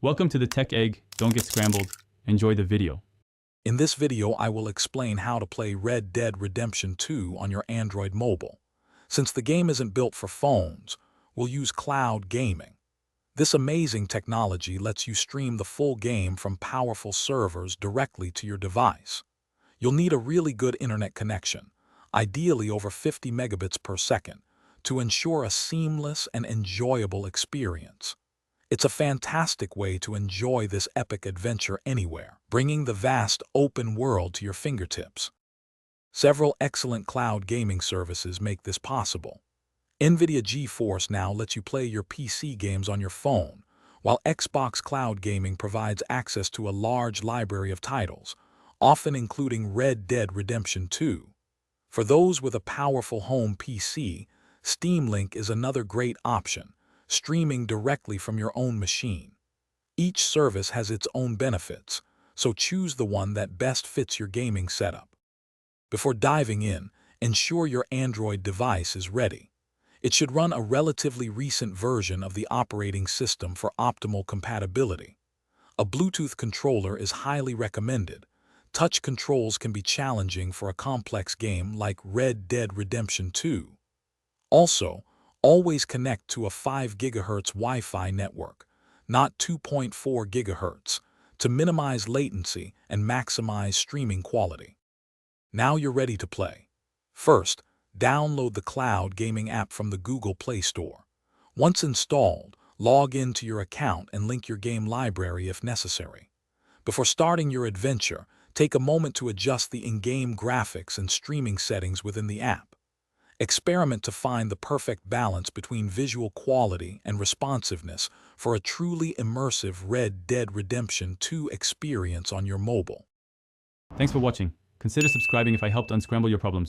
Welcome to the Tech Egg. Don't get scrambled. Enjoy the video. In this video, I will explain how to play Red Dead Redemption 2 on your Android mobile. Since the game isn't built for phones, we'll use cloud gaming. This amazing technology lets you stream the full game from powerful servers directly to your device. You'll need a really good internet connection, ideally over 50 megabits per second, to ensure a seamless and enjoyable experience. It's a fantastic way to enjoy this epic adventure anywhere, bringing the vast open world to your fingertips. Several excellent cloud gaming services make this possible. NVIDIA GeForce Now lets you play your PC games on your phone, while Xbox Cloud Gaming provides access to a large library of titles, often including Red Dead Redemption 2. For those with a powerful home PC, Steam Link is another great option, streaming directly from your own machine. Each service has its own benefits, so choose the one that best fits your gaming setup. Before diving in, ensure your Android device is ready. It should run a relatively recent version of the operating system for optimal compatibility. A Bluetooth controller is highly recommended. Touch controls can be challenging for a complex game like Red Dead Redemption 2. Also, always connect to a 5 GHz Wi-Fi network, not 2.4 GHz, to minimize latency and maximize streaming quality. Now you're ready to play. First, download the cloud gaming app from the Google Play Store. Once installed, log into your account and link your game library if necessary. Before starting your adventure, take a moment to adjust the in-game graphics and streaming settings within the app. Experiment to find the perfect balance between visual quality and responsiveness for a truly immersive Red Dead Redemption 2 experience on your mobile. Thanks for watching. Consider subscribing if I helped unscramble your problems.